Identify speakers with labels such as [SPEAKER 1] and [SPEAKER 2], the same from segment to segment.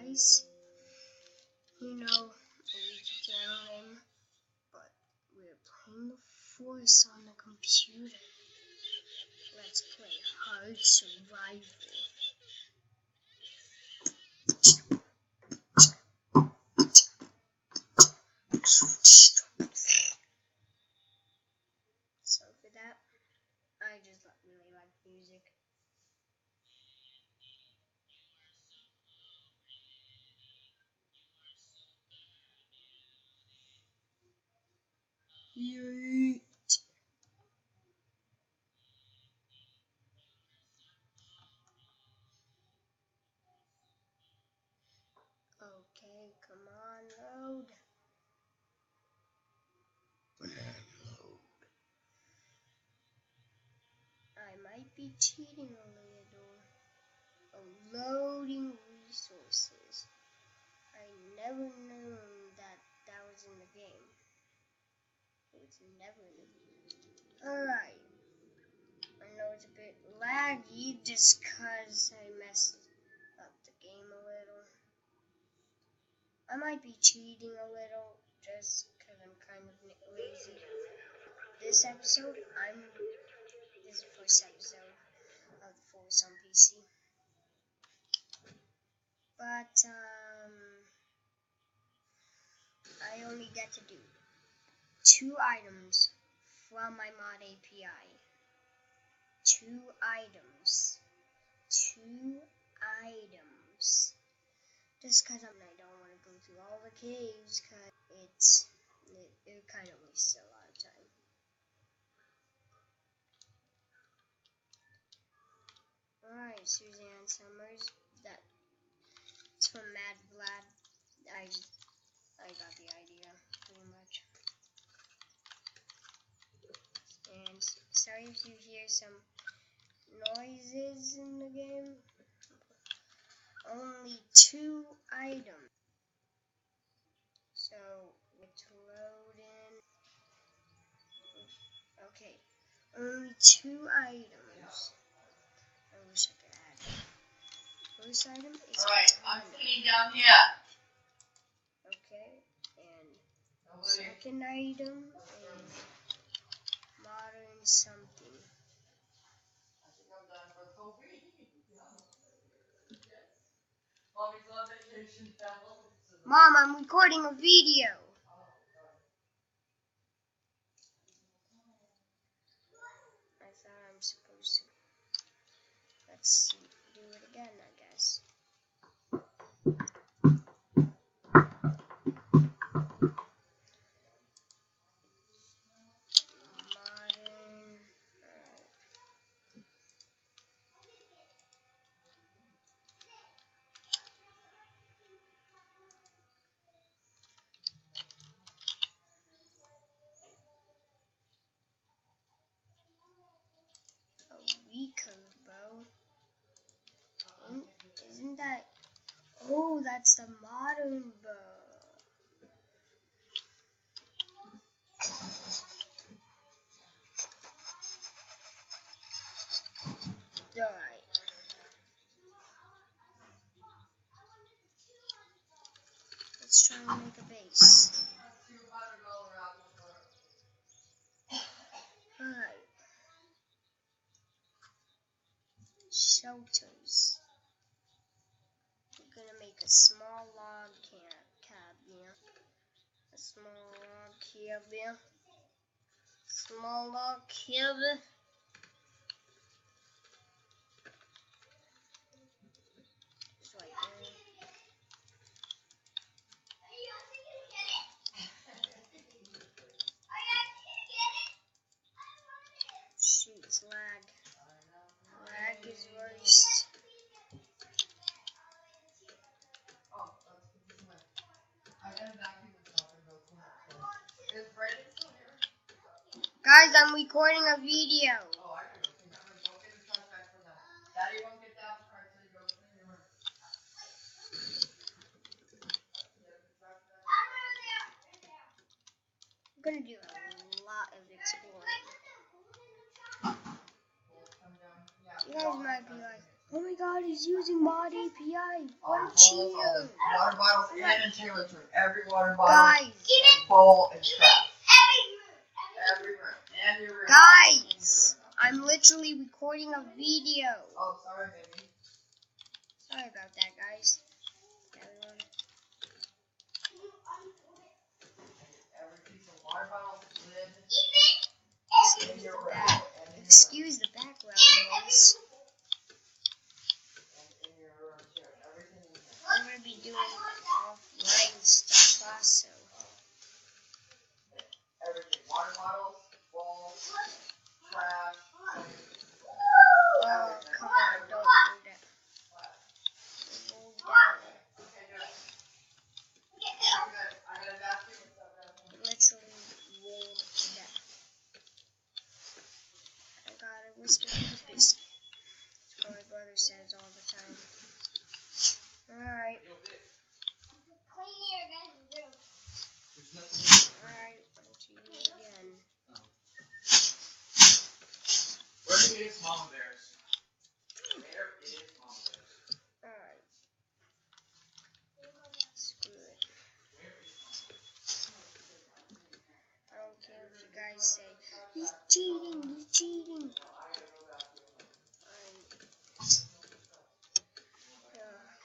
[SPEAKER 1] guys. You know, a Luigi channel name, but we're playing the Force on the computer. Let's play Hard Survival. So for that, I just really like music. Yeet. Okay, come on, load. I might be cheating a little. Loading resources. I never knew that was in the game. It's never in the game. Alright. I know it's a bit laggy just cause I messed up the game a little. I might be cheating a little just cause I'm kind of lazy. This episode, this is the first episode of the Force on PC. But, I only get to do 2 items from my mod API. 2 items. 2 items. Just because I don't want to go through all the caves because it kind of wastes a lot of time. Alright, Suzanne Summers. That's from Mad Vlad. I got the idea, pretty much. And sorry if you hear some noises in the game. Only 2 items. So, it's loading. Okay, only 2 items. I wish I could add it. First item is
[SPEAKER 2] alright, I'm putting down here.
[SPEAKER 1] Okay, and second item is modern something.
[SPEAKER 2] I think I'm done for the whole week. Mommy's on vacation now.
[SPEAKER 1] Mom, I'm recording a video. I thought I'm supposed to. Let's see, do it again, I guess. Modern. A recurve bow. Isn't that? Oh, that's the modern bow. Alright. Let's try and make a base. Alright. Shelters. We're gonna make a small log cabin. A small log cabin. Small log cabin. Just like that. Shoot, it's lag. Lag is worst. Guys, I'm recording a video.
[SPEAKER 2] Oh, I can go clean that room. Go get the trash bag for that. Daddy won't get the apple cart till you go clean your room.
[SPEAKER 1] I'm gonna do a lot of exploring. You guys might be like, Oh my god, he's using mod API. What a cheater.
[SPEAKER 2] Water bottles and in Taylor's room. Every water bottle,
[SPEAKER 1] Guys.
[SPEAKER 2] bowl, and trash. Every room. And your room.
[SPEAKER 1] Guys, I'm literally recording a video.
[SPEAKER 2] Oh, sorry, baby.
[SPEAKER 1] Sorry about that, guys. Everyone.
[SPEAKER 2] Every piece of water bottle, lid, in your room.
[SPEAKER 1] Excuse the background noise.
[SPEAKER 2] And in your room, too. Everything in here.
[SPEAKER 1] I'm going to be doing offline stuff also.
[SPEAKER 2] Everything. Water bottles, bowls, trash.
[SPEAKER 1] Oh, come on, don't move that. Roll down.
[SPEAKER 2] Okay, good. Good. I got a vacuum and stuff.
[SPEAKER 1] Literally rolled down. I got a whisper for the biscuit. That's what my brother says all the time. Alright. Alright, let's use it again.
[SPEAKER 3] Where is Mama Bears? Where is Mama Bears?
[SPEAKER 1] Alright. Screw it. I don't care what you guys say. He's cheating, he's cheating.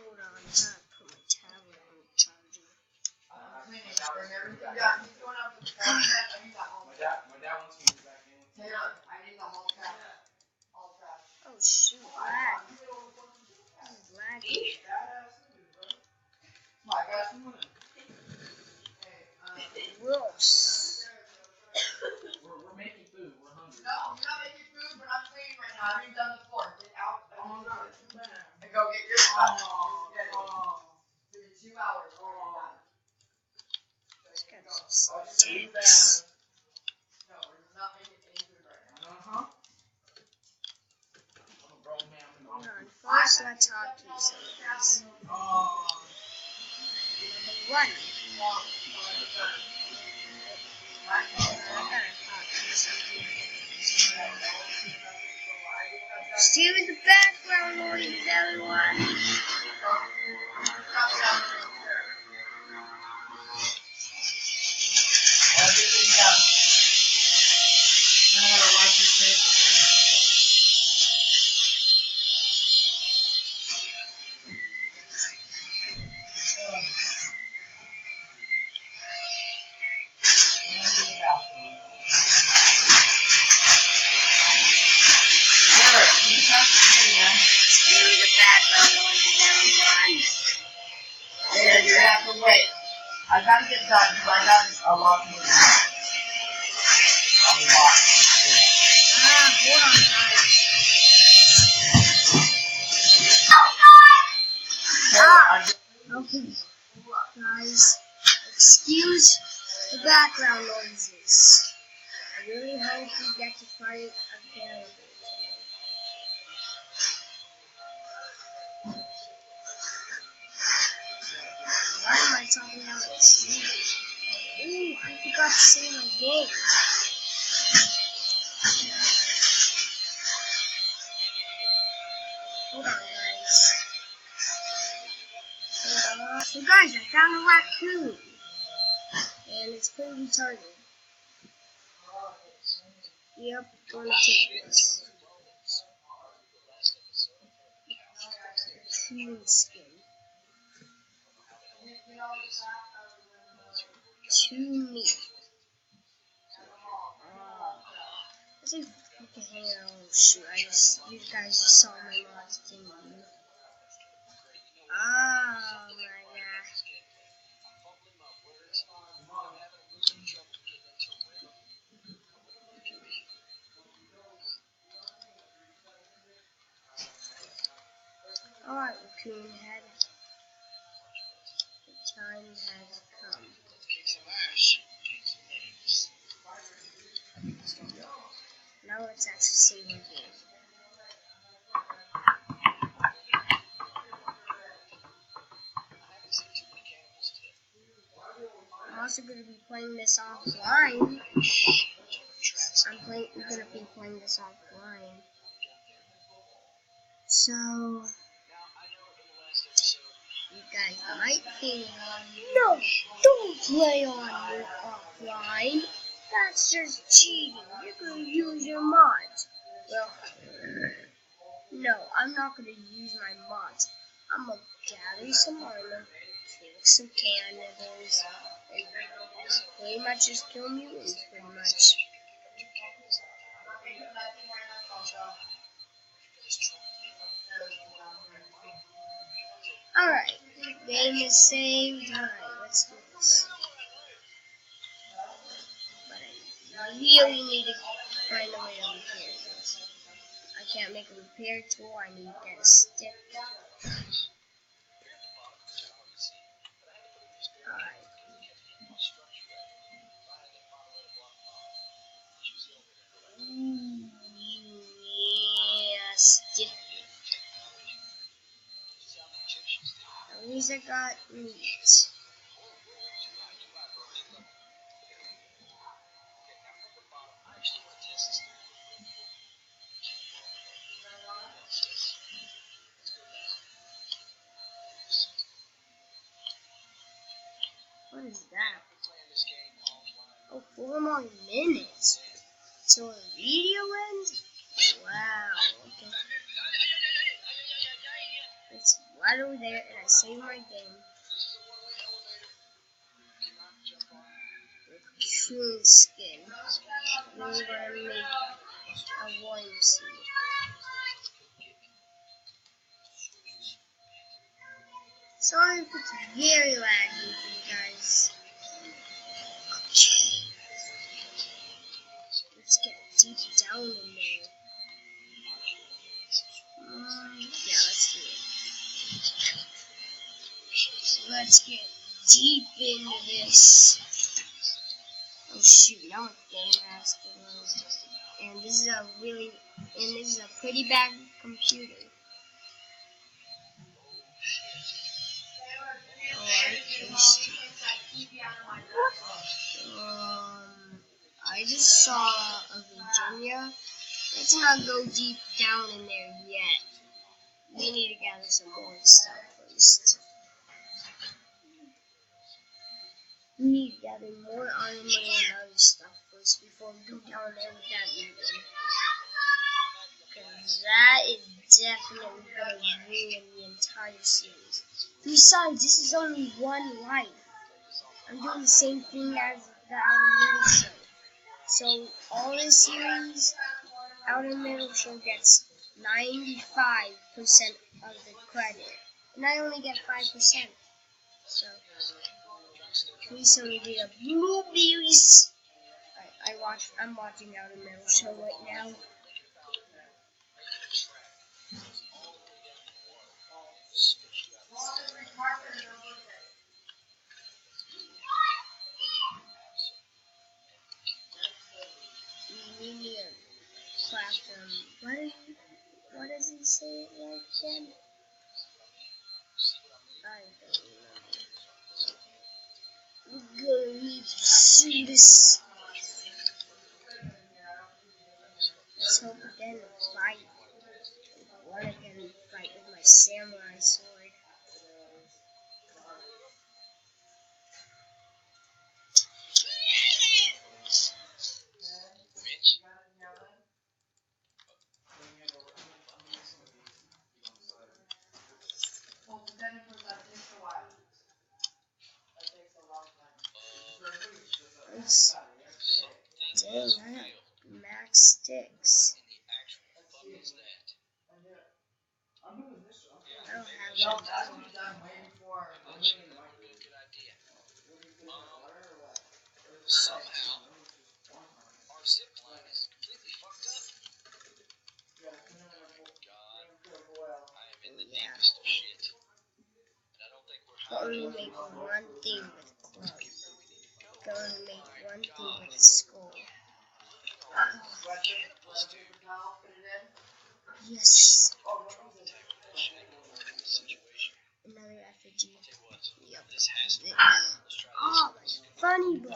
[SPEAKER 1] Hold on, I'm trying to put my tablet on the charger.
[SPEAKER 2] Cleaning out and everything. Yeah, he's going up to the I need that whole
[SPEAKER 3] My dad wants me to get back in.
[SPEAKER 2] Taylor, I need the whole trash. All trash.
[SPEAKER 1] Oh shoot, lag. This is laggy.
[SPEAKER 2] My gosh.
[SPEAKER 1] Gross.
[SPEAKER 3] We're making food. We're hungry.
[SPEAKER 2] No, you're not making food, but I'm cleaning right now. I haven't even done the floor. Get out. And go get your stuff. Give me 2 hours.
[SPEAKER 1] Just got some
[SPEAKER 2] No,
[SPEAKER 1] sticks.
[SPEAKER 2] we're not making any food right now.
[SPEAKER 3] I'm a grown man.
[SPEAKER 1] Hold on, first let's hockey something. Number 1. I gotta hockey something. Excuse the background noises, everyone.
[SPEAKER 2] Everything done. Now I gotta wipe your face again.
[SPEAKER 1] Excuse the background noises, everyone.
[SPEAKER 2] Yeah, you have to wait. I gotta get done because I got a lot to do. A lot.
[SPEAKER 1] Hold on, guys. Okay, guys, excuse the background noises. I really hope you get to fight available today. Why am I talking out of cheating? Ooh, I forgot to say my goal. Hold on, guys. So guys, I found a raccoon. And it's pretty retarded. Yep, gonna take this. Raccoon skin. To me. Let's see if we can hang out. Oh shoot, you guys just saw my mods thing. Oh my gosh. Alright, Raccoon Head. The time has come. Now let's actually see my game. I'm also going to be playing this offline. I'm going to be playing this offline. So, you guys might think, no, don't play on your offline. That's just cheating. You can use your mods. Well, no, I'm not going to use my mods. I'm going to gather some armor, kill some cannibals, and pretty much just kill mutants, pretty much. Alright, game is saved. Alright, let's do this. But I really need to find a way to repair this. I can't make a repair tool, I need to get a stick. Alright. Yeah, stick. At least I got meat. What is that? Oh, 4 more minutes. So the video ends? Wow. Okay. It's right over there, and I saved my game. Coon skin. We're gonna make a worm suit. Sorry if it's very laggy for you guys. Okay. Let's get deep down in there. Yeah, let's do it. So let's get deep into this. Oh shoot, now my game has to load. And this is a pretty bad computer. I just saw a Virginia. Let's not go deep down in there yet. We need to gather some more stuff first. We need to gather more armor and other stuff first before we go down there with that mutant. Because that is definitely going to ruin the entire series. Besides, this is only one life. I'm doing the same thing as the Outer Middle Show. So all this series, Outer Middle Show gets 95% of the credit. And I only get 5%. So, please tell me to get blueberries. I'm watching Outer Middle Show right now. Medium platform. What does he say it like again? I don't remember. We're gonna need to see this. Let's hope we get a fight. I want to get in a fight with my samurai sword. Dang, I have max sticks. I don't have
[SPEAKER 3] Somehow, our zip line is completely fucked up. God, I am in the deepest of shit. And I don't think we're
[SPEAKER 1] Gonna make one thing with clothes. Gonna make one thing with skull. Yes. Another effigy. Yep. Oh, funny bone.